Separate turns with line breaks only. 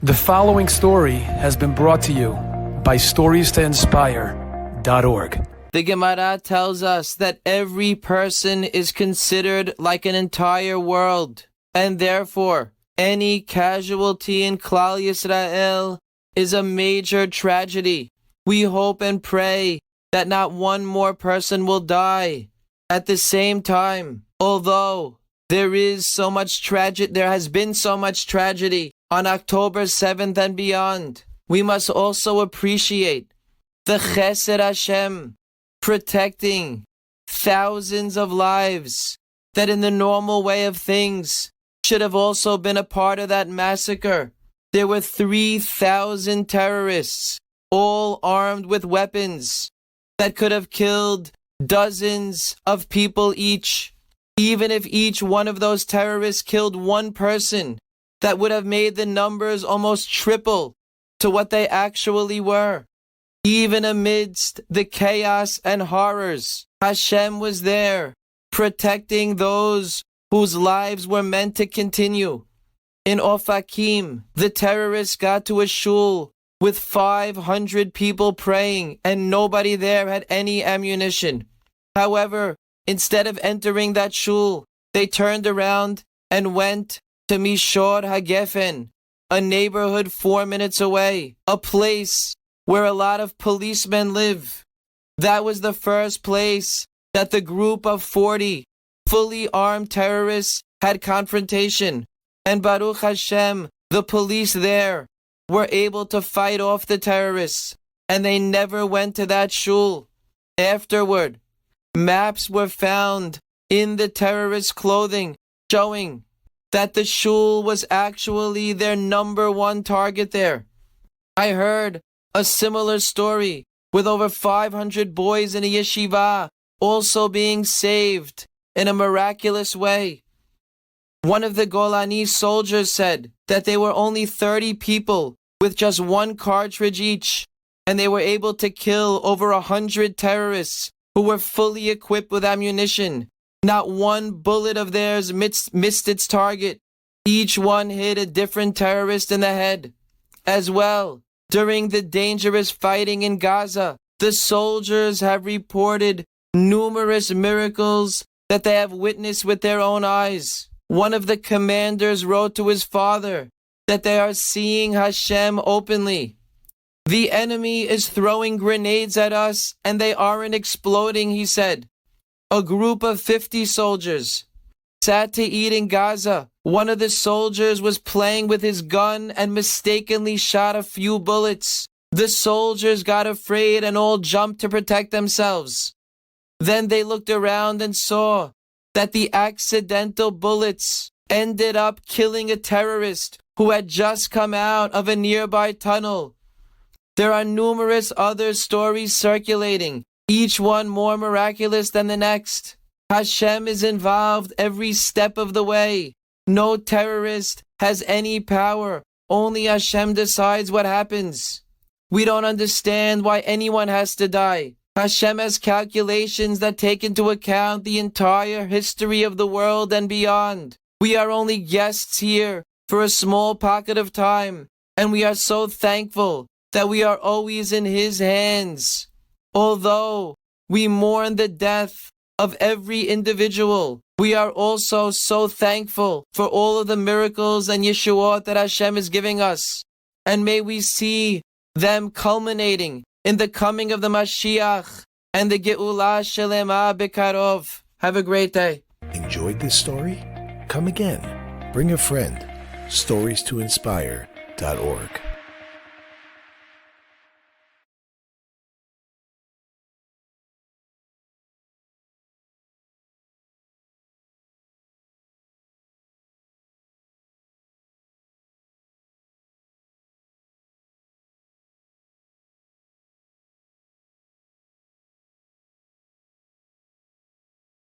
The following story has been brought to you by StoriesToInspire.org.
The Gemara tells us that every person is considered like an entire world, and therefore any casualty in Klal Yisrael is a major tragedy. We hope and pray that not one more person will die. At the same time, although there has been so much tragedy on October 7th and beyond, we must also appreciate the Chesed Hashem protecting thousands of lives that in the normal way of things should have also been a part of that massacre. There were 3,000 terrorists, all armed with weapons, that could have killed dozens of people each. Even if each one of those terrorists killed one person, that would have made the numbers almost triple to what they actually were. Even amidst the chaos and horrors, Hashem was there, protecting those whose lives were meant to continue. In Ofakim, the terrorists got to a shul with 500 people praying, and nobody there had any ammunition. However, instead of entering that shul, they turned around and went to Mishor HaGefen, a neighborhood 4 minutes away, a place where a lot of policemen live. That was the first place that the group of 40 fully armed terrorists had confrontation. And Baruch Hashem, the police there were able to fight off the terrorists, and they never went to that shul. Afterward, maps were found in the terrorists' clothing showing that the shul was actually their number one target there. I heard a similar story with over 500 boys in a yeshiva also being saved in a miraculous way. One of the Golani soldiers said that they were only 30 people with just one cartridge each, and they were able to kill over 100 terrorists who were fully equipped with ammunition. Not one bullet of theirs missed its target. Each one hit a different terrorist in the head. As well, during the dangerous fighting in Gaza, the soldiers have reported numerous miracles that they have witnessed with their own eyes. One of the commanders wrote to his father that they are seeing Hashem openly. The enemy is throwing grenades at us and they aren't exploding, he said. A group of 50 soldiers sat to eat in Gaza. One of the soldiers was playing with his gun and mistakenly shot a few bullets. The soldiers got afraid and all jumped to protect themselves. Then they looked around and saw that the accidental bullets ended up killing a terrorist who had just come out of a nearby tunnel. There are numerous other stories circulating, each one more miraculous than the next. Hashem is involved every step of the way. No terrorist has any power. Only Hashem decides what happens. We don't understand why anyone has to die. Hashem has calculations that take into account the entire history of the world and beyond. We are only guests here for a small pocket of time, and we are so thankful that we are always in His hands. Although we mourn the death of every individual, we are also so thankful for all of the miracles and Yeshuot that Hashem is giving us. And may we see them culminating in the coming of the Mashiach and the Geula Shelema Bekarov. Have a great day.
Enjoyed this story? Come again. Bring a friend. StoriesToInspire.org